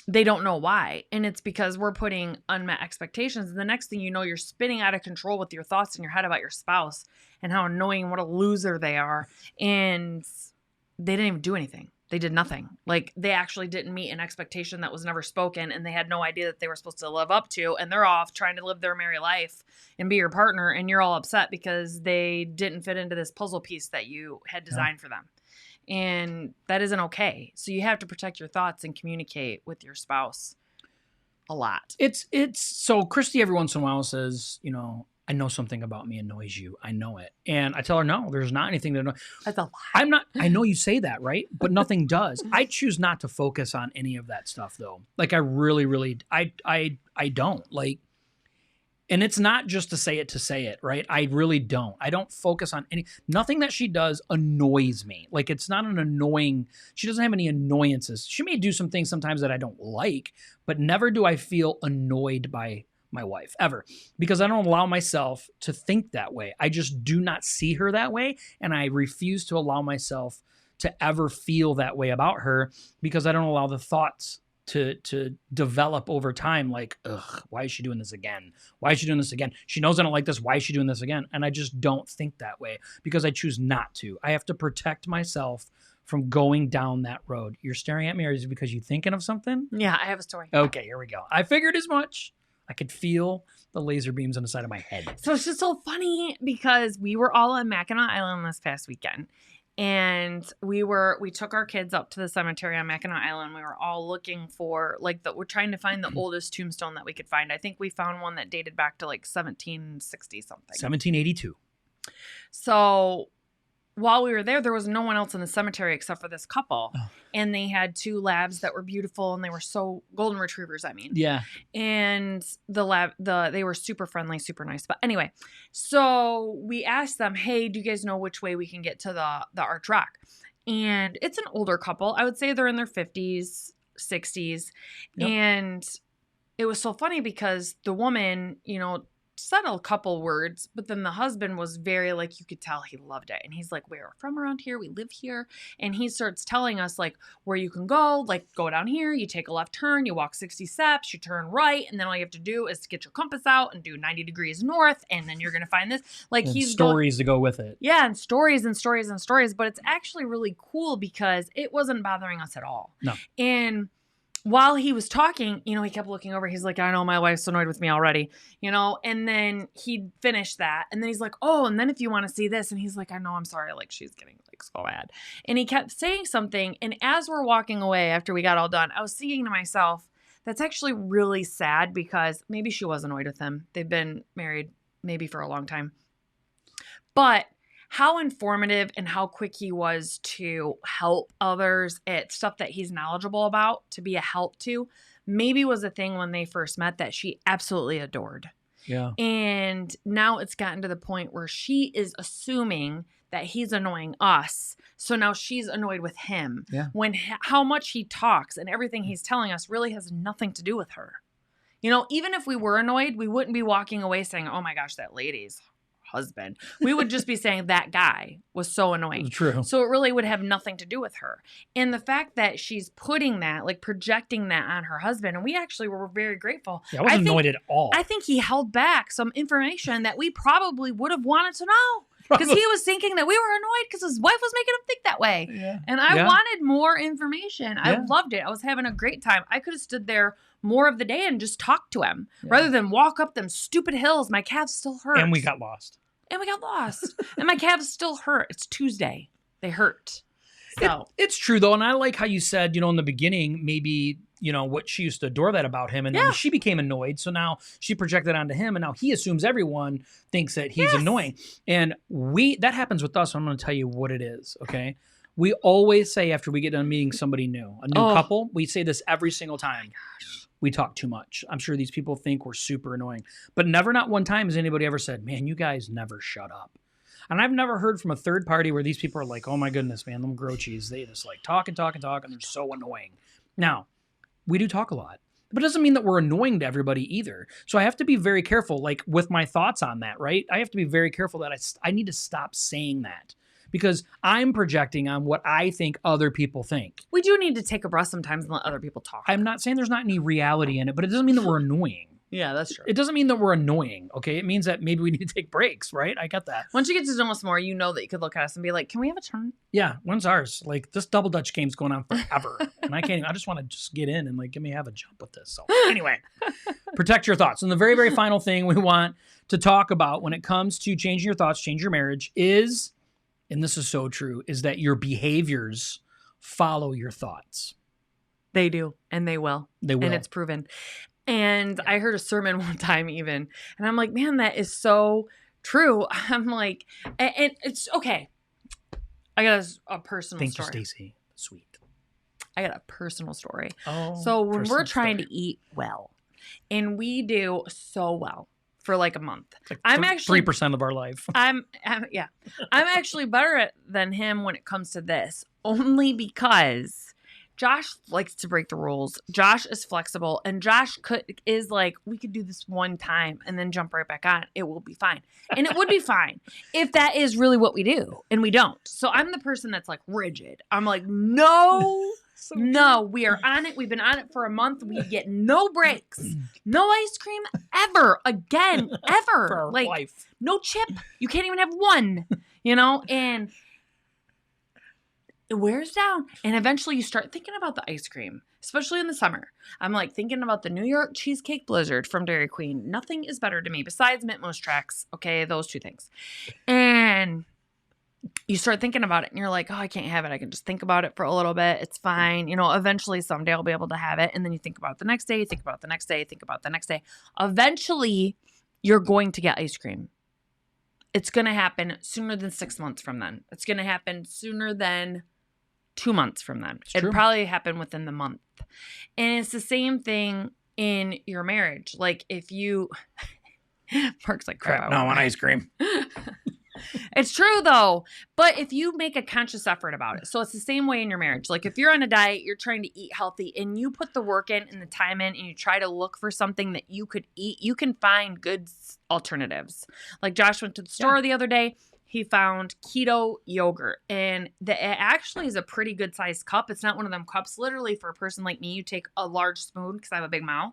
they don't know why. And it's because we're putting unmet expectations. And the next thing you know, you're spinning out of control with your thoughts in your head about your spouse and how annoying, what a loser they are. And they didn't even do anything. They did nothing. Like, they actually didn't meet an expectation that was never spoken, and they had no idea that they were supposed to live up to. And they're off trying to live their merry life and be your partner. And you're all upset because they didn't fit into this puzzle piece that you had designed for them. And that isn't okay. So you have to protect your thoughts and communicate with your spouse a lot. It's so Christy every once in a while says, you know, I know something about me annoys you. I know it. And I tell her, no, there's not anything that annoys. That's a lie. I know you say that, right? But nothing does. I choose not to focus on any of that stuff, though. Like, I really, I don't. Like, and it's not just to say it, right? I really don't. I don't focus on nothing that she does annoys me. Like, it's not an annoying, she doesn't have any annoyances. She may do some things sometimes that I don't like, but never do I feel annoyed by my wife, ever. Because I don't allow myself to think that way. I just do not see her that way, and I refuse to allow myself to ever feel that way about her because I don't allow the thoughts to develop over time. Like, ugh, why is she doing this again? Why is she doing this again? She knows I don't like this. Why is she doing this again? And I just don't think that way because I choose not to. I have to protect myself from going down that road. You're staring at me, or is it because you're thinking of something? Yeah, I have a story. Okay, here we go. I figured as much. I could feel the laser beams on the side of my head. So it's just so funny because we were all on Mackinac Island this past weekend. And we took our kids up to the cemetery on Mackinac Island. We were all looking for, like, we're trying to find the oldest tombstone that we could find. I think we found one that dated back to like 1760 something. 1782. So while we were there was no one else in the cemetery except for this couple. Oh. And they had 2 labs that were beautiful, and they were so golden retrievers, I mean. Yeah. And they were super friendly, super nice. But anyway, so we asked them, hey, do you guys know which way we can get to the Arch Rock? And it's an older couple. I would say they're in their 50s, 60s. Yep. And it was so funny because the woman, you know, said a couple words, but then the husband was very, like, you could tell he loved it. And he's like, we're from around here. We live here. And he starts telling us, like, where you can go, like, go down here, you take a left turn, you walk 60 steps, you turn right. And then all you have to do is get your compass out and do 90 degrees north. And then you're going to find this. Like, and he's stories to go with it. Yeah. And stories and stories and stories. But it's actually really cool because it wasn't bothering us at all. No. And while he was talking, you know, he kept looking over. He's like, I know my wife's annoyed with me already, you know, and then he finished that. And then he's like, oh, and then if you want to see this. And he's like, I know, I'm sorry. Like, she's getting like so mad. And he kept saying something. And as we're walking away after we got all done, I was thinking to myself, that's actually really sad because maybe she was annoyed with him. They've been married maybe for a long time. But how informative and how quick he was to help others at stuff that he's knowledgeable about, to be a help to, maybe was a thing when they first met that she absolutely adored. Yeah. And now it's gotten to the point where she is assuming that he's annoying us. So now she's annoyed with him. Yeah. When how much he talks and everything he's telling us really has nothing to do with her. You know, even if we were annoyed, we wouldn't be walking away saying, oh my gosh, that lady's husband. We would just be saying that guy was so annoying. True. So it really would have nothing to do with her. And the fact that she's putting that, like projecting that on her husband, and we actually were very grateful. Yeah, I wasn't annoyed at all. I think he held back some information that we probably would have wanted to know. Because he was thinking that we were annoyed because his wife was making him think that way. Yeah. And I wanted more information. Yeah. I loved it. I was having a great time. I could have stood there more of the day and just talked to him rather than walk up them stupid hills. My calves still hurt. And we got lost. And my calves still hurt. It's Tuesday. They hurt. So it's true, though. And I like how you said, you know, in the beginning, maybe, you know, what she used to adore that about him. And then she became annoyed. So now she projected onto him. And now he assumes everyone thinks that he's annoying. And that happens with us. I'm going to tell you what it is. Okay. We always say after we get done meeting somebody new, a new couple, we say this every single time. We talk too much. I'm sure these people think we're super annoying. But never, not one time has anybody ever said, man, you guys never shut up. And I've never heard from a third party where these people are like, oh my goodness, man, them grow cheese. They just like talk and talk and talk, and they're so annoying. Now, we do talk a lot, but it doesn't mean that we're annoying to everybody either. So I have to be very careful, like with my thoughts on that, right? I have to be very careful that I need to stop saying that because I'm projecting on what I think other people think. We do need to take a breath sometimes and let other people talk. I'm not saying there's not any reality in it, but it doesn't mean that we're annoying. Yeah, that's true. It doesn't mean that we're annoying, okay? It means that maybe we need to take breaks, right? I get that. Once you get to know us more, you know that you could look at us and be like, can we have a turn? Yeah, when's ours? Like, this double dutch game's going on forever. And I just want to just get in and, like, give me have a jump with this. So, anyway, protect your thoughts. And the very, very final thing we want to talk about when it comes to changing your thoughts, change your marriage is, and this is so true, is that your behaviors follow your thoughts. They do, and they will. They will. And it's proven. And I heard a sermon one time even, and I'm like, man, that is so true. I'm like, and it's okay. I got a personal Thank story. Thank you, Stacy. Sweet. I got a personal story. Oh, so when we're trying story. to eat well, and we do so well for like a month, like I'm actually 3% of our life. I'm actually better than him when it comes to this, only because Josh likes to break the rules. Josh is flexible, and Josh is like, we could do this one time and then jump right back on. It will be fine. And it would be fine if that is really what we do, and we don't. So I'm the person that's like rigid. I'm like, no, we are on it. We've been on it for a month. We get no breaks, no ice cream ever again, ever. For our like life. No chip. You can't even have one, and it wears down, and eventually you start thinking about the ice cream, especially in the summer. I'm like thinking about the New York cheesecake blizzard from Dairy Queen. Nothing is better to me besides Mint Moose Tracks. Okay, those two things. And you start thinking about it, and you're like, oh, I can't have it. I can just think about it for a little bit. It's fine. Eventually someday I'll be able to have it. And then you think about it the next day, think about it the next day, think about it the next day. Eventually, you're going to get ice cream. It's going to happen sooner than 6 months from then. It's going to happen sooner than 2 months from then. It'd probably happen within the month. And it's the same thing in your marriage. Like if you, Mark's like, crap. No, I want ice cream. It's true though. But if you make a conscious effort about it, so it's the same way in your marriage. Like if you're on a diet, you're trying to eat healthy, and you put the work in and the time in, and you try to look for something that you could eat, you can find good alternatives. Like Josh went to the store the other day. He found keto yogurt, and it actually is a pretty good sized cup. It's not one of them cups. Literally, for a person like me, you take a large spoon because I have a big mouth.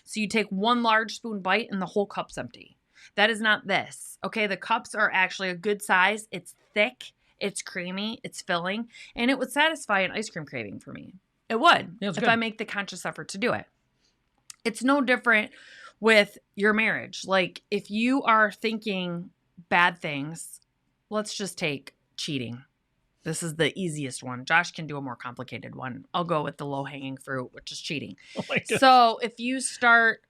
So you take one large spoon bite, and the whole cup's empty. That is not this. Okay, the cups are actually a good size. It's thick, it's creamy, it's filling, and it would satisfy an ice cream craving for me. It would, if I make the conscious effort to do it. It's no different with your marriage. Like if you are thinking bad things, let's just take cheating. This is the easiest one. Josh can do a more complicated one. I'll go with the low-hanging fruit, which is cheating. Oh my God. So if you start,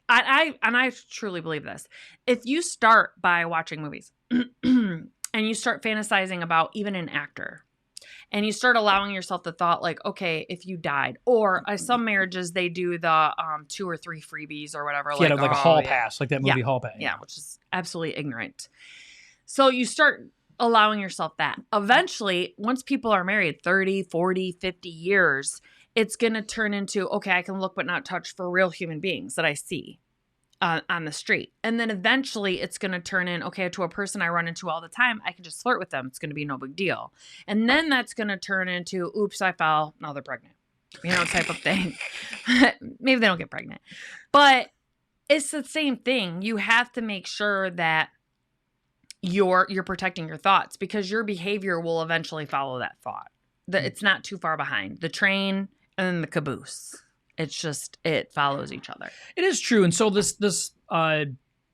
I truly believe this. If you start by watching movies and you start fantasizing about even an actor, and you start allowing yourself the thought like, okay, if you died, or some marriages, they do the 2 or 3 freebies or whatever. Yeah, like a hall pass, like that movie Hall Pass. Yeah, which is absolutely ignorant. So you start allowing yourself that. Eventually, once people are married 30, 40, 50 years, it's going to turn into, okay, I can look but not touch for real human beings that I see on the street. And then eventually it's going to turn in, okay, to a person I run into all the time, I can just flirt with them. It's going to be no big deal. And then that's going to turn into, oops, I fell. Now they're pregnant. Type of thing. Maybe they don't get pregnant. But it's the same thing. You have to make sure that you're protecting your thoughts, because your behavior will eventually follow that thought. It's not too far behind. The train and then the caboose. It's just, it follows each other. It is true. And so this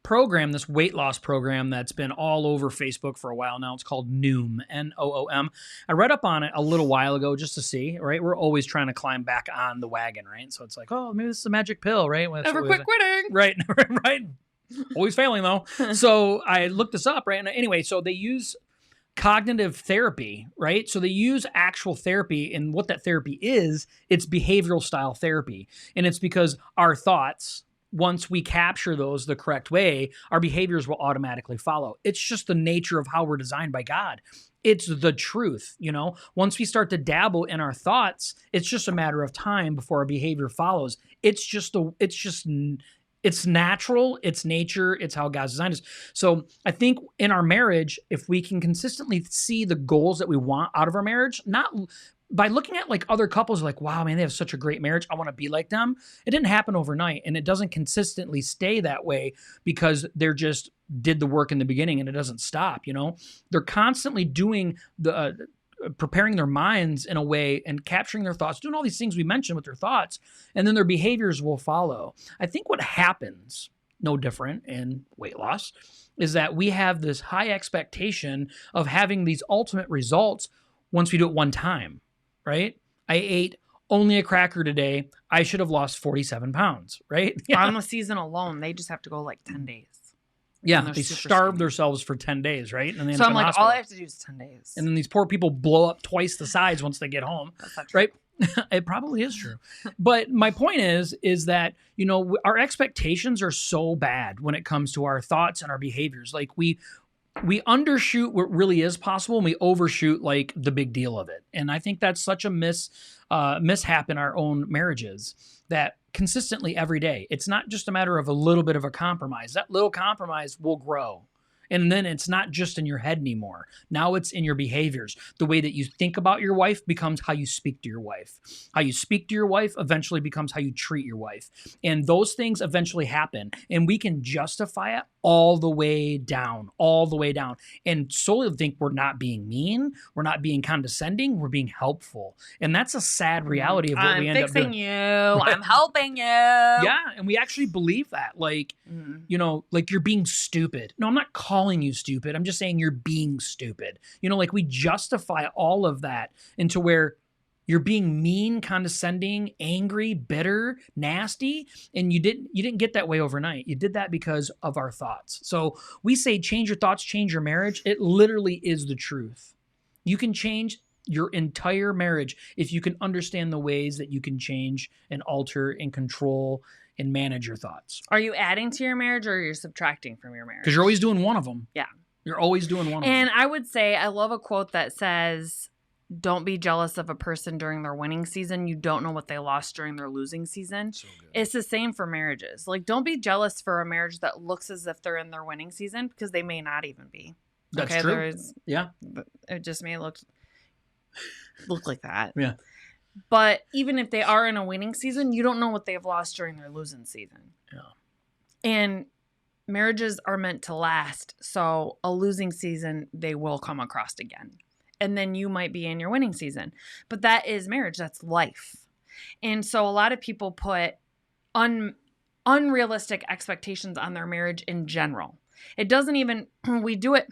program, this weight loss program that's been all over Facebook for a while now, it's called Noom, Noom. I read up on it a little while ago just to see, right? We're always trying to climb back on the wagon, right? So it's like, oh, maybe this is a magic pill, right? Never quit quitting. Right, right. Always failing though. So I looked this up, right? And anyway, so they use cognitive therapy, right? So they use actual therapy, and what that therapy is, it's behavioral style therapy. And it's because our thoughts once we capture those the correct way, our behaviors will automatically follow. It's just the nature of how we're designed by God. It's the truth, you know. Once we start to dabble in our thoughts, it's just a matter of time before our behavior follows. It's natural, it's nature, it's how God's designed us. So I think in our marriage, if we can consistently see the goals that we want out of our marriage, not by looking at like other couples, like, wow, man, they have such a great marriage, I want to be like them. It didn't happen overnight, and it doesn't consistently stay that way because they're just did the work in the beginning and it doesn't stop, you know? They're constantly doing the preparing their minds in a way and capturing their thoughts, doing all these things we mentioned with their thoughts, and then their behaviors will follow. I think what happens, no different in weight loss, is that we have this high expectation of having these ultimate results once we do it one time, right? I ate only a cracker today. I should have lost 47 pounds, right? Yeah. On the season alone, they just have to go like 10 days. Yeah, they starve themselves for 10 days, right? And then so I'm like, all I have to do is 10 days. And then these poor people blow up twice the size once they get home, right? It probably is true. But my point is that, you know, our expectations are so bad when it comes to our thoughts and our behaviors. Like we undershoot what really is possible, and we overshoot like the big deal of it. And I think that's such a mishap in our own marriages, that consistently every day, it's not just a matter of a little bit of a compromise. That little compromise will grow. And then it's not just in your head anymore. Now it's in your behaviors. The way that you think about your wife becomes how you speak to your wife. How you speak to your wife eventually becomes how you treat your wife. And those things eventually happen. And we can justify it all the way down, and solely think we're not being mean, we're not being condescending, we're being helpful. And that's a sad reality of what we end up doing. I'm fixing you. I'm helping you. Yeah, and we actually believe that. Like, you know, like you're being stupid. No, I'm not calling you stupid. I'm just saying you're being stupid. You know, like we justify all of that into where you're being mean, condescending, angry, bitter, nasty, and you didn't get that way overnight. You did that because of our thoughts. So we say change your thoughts, change your marriage. It literally is the truth. You can change your entire marriage if you can understand the ways that you can change and alter and control and manage your thoughts. Are you adding to your marriage or are you subtracting from your marriage? Because you're always doing one of them. Yeah. You're always doing one of them. And I would say, I love a quote that says, don't be jealous of a person during their winning season. You don't know what they lost during their losing season. So it's the same for marriages. Like, don't be jealous for a marriage that looks as if they're in their winning season, because they may not even be. That's true. Yeah. It just may look like that. Yeah. But even if they are in a winning season, you don't know what they've lost during their losing season. Yeah. And marriages are meant to last. So a losing season, they will come across again. And then you might be in your winning season. But that is marriage. That's life. And so a lot of people put unrealistic expectations on their marriage in general. It doesn't even, we do it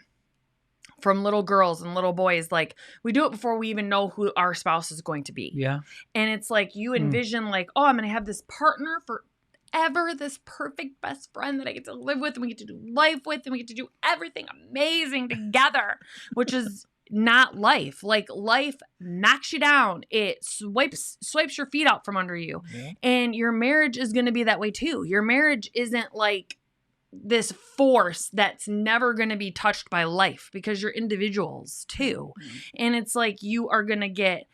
from little girls and little boys. Like, we do it before we even know who our spouse is going to be. Yeah. And it's like you envision like, oh, I'm going to have this partner forever, this perfect best friend that I get to live with, and we get to do life with, and we get to do everything amazing together, which is not life. Like, life knocks you down. It swipes your feet out from under you. Yeah. And your marriage is going to be that way too. Your marriage isn't like this force that's never going to be touched by life, because you're individuals too. Mm-hmm. And it's like you are going to get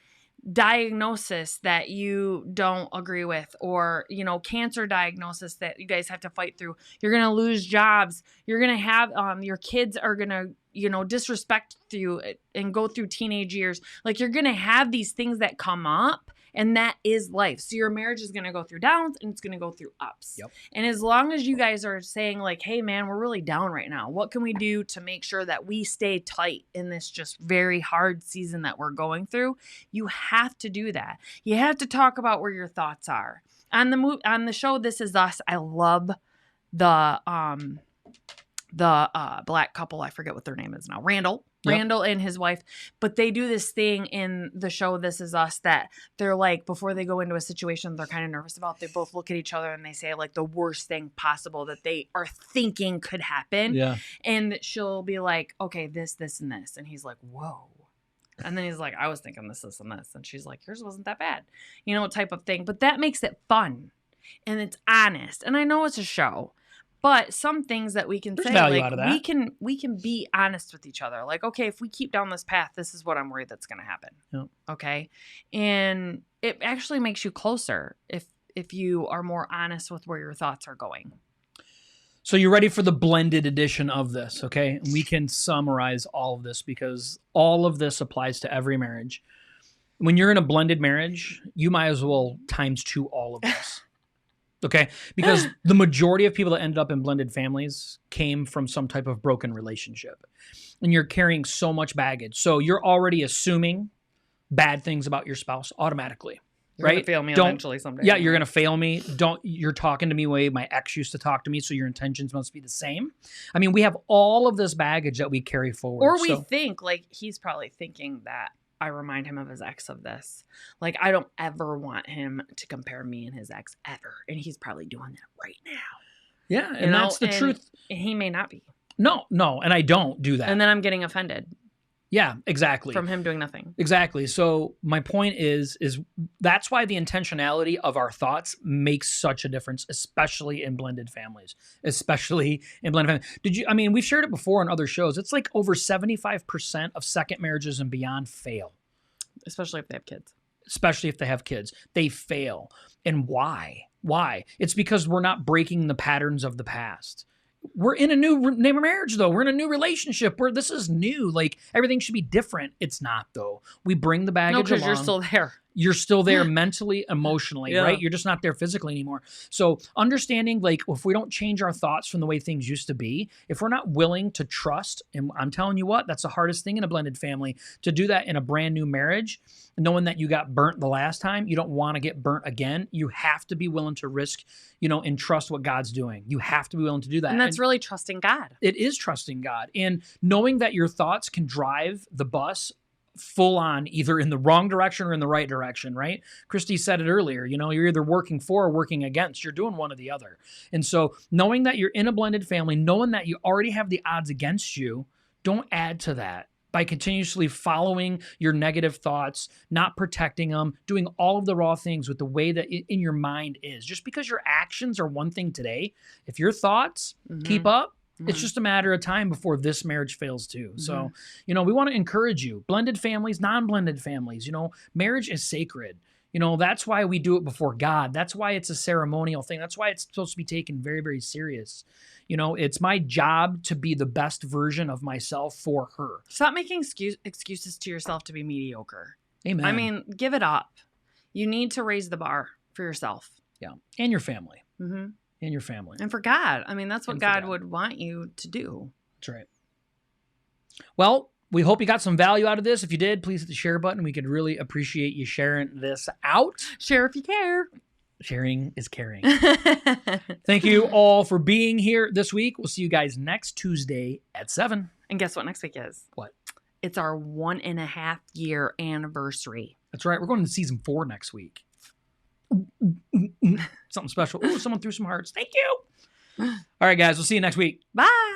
diagnosis that you don't agree with, or, you know, cancer diagnosis that you guys have to fight through. You're going to lose jobs. You're going to have, your kids are going to, you know, disrespect you and go through teenage years. Like, you're going to have these things that come up, and that is life. So your marriage is going to go through downs and it's going to go through ups. Yep. And as long as you guys are saying like, hey man, we're really down right now. What can we do to make sure that we stay tight in this just very hard season that we're going through? You have to do that. You have to talk about where your thoughts are. On the show This Is Us, I love the black couple. I forget what their name is now. Randall and his wife. But they do this thing in the show This Is Us that they're like, before they go into a situation they're kind of nervous about, they both look at each other and they say like the worst thing possible that they are thinking could happen. Yeah. And she'll be like, okay, this, and this. And he's like, whoa. And then he's like, I was thinking this, and this. And she's like, yours wasn't that bad. You know, type of thing. But that makes it fun. and it's honest. And I know it's a show, but some things that we can There's say, value like out of that. we can be honest with each other. Like, okay, if we keep down this path, this is what I'm worried that's going to happen. Yep. Okay, and it actually makes you closer if you are more honest with where your thoughts are going. So you're ready for the blended edition of this, okay? And we can summarize all of this because all of this applies to every marriage. When you're in a blended marriage, you might as well times 2 all of this. Okay? Because the majority of people that ended up in blended families came from some type of broken relationship. And you're carrying so much baggage. So you're already assuming bad things about your spouse automatically. You're gonna fail me eventually someday. Yeah, you're gonna fail me. You're talking to me the way my ex used to talk to me, so your intentions must be the same. I mean, we have all of this baggage that we carry forward. Or we think, like, he's probably thinking that I remind him of his ex of this. Like, I don't ever want him to compare me and his ex ever. And he's probably doing that right now. Yeah, and that's the truth. And he may not be. No, and I don't do that. And then I'm getting offended. Yeah, exactly. From him doing nothing. Exactly. So my point is that's why the intentionality of our thoughts makes such a difference, especially in blended families. We've shared it before on other shows. It's like over 75% of second marriages and beyond fail. Especially if they have kids. They fail. And why? Why? It's because we're not breaking the patterns of the past. We're in a new marriage, though. We're in a new relationship where this is new. Like, everything should be different. It's not, though. We bring the baggage along. No, because you're still there. You're still there mentally, emotionally, right? You're just not there physically anymore. So understanding, like, if we don't change our thoughts from the way things used to be, if we're not willing to trust, and I'm telling you what, that's the hardest thing in a blended family, to do that in a brand new marriage, knowing that you got burnt the last time, you don't want to get burnt again. You have to be willing to risk, and trust what God's doing. You have to be willing to do that. And that's really trusting God. It is trusting God. And knowing that your thoughts can drive the bus full on either in the wrong direction or in the right direction, right? Christy said it earlier, you're either working for or working against. You're doing one or the other. And so knowing that you're in a blended family, knowing that you already have the odds against you, don't add to that by continuously following your negative thoughts, not protecting them, doing all of the raw things with the way that in your mind is. Just because your actions are one thing today, if your thoughts keep up, it's just a matter of time before this marriage fails too. So, we want to encourage you. Blended families, non-blended families, marriage is sacred. That's why we do it before God. That's why it's a ceremonial thing. That's why it's supposed to be taken very, very serious. It's my job to be the best version of myself for her. Stop making excuses to yourself to be mediocre. Amen. I mean, give it up. You need to raise the bar for yourself. Yeah. And your family. Mm-hmm. And your family. And for God. I mean, that's what God would want you to do. That's right. Well, we hope you got some value out of this. If you did, please hit the share button. We could really appreciate you sharing this out. Share if you care. Sharing is caring. Thank you all for being here this week. We'll see you guys next Tuesday at 7. And guess what next week is? What? It's our 1.5 year anniversary. That's right. We're going to season 4 next week. Something special. Ooh, someone threw some hearts. Thank you. All right, guys. We'll see you next week. Bye.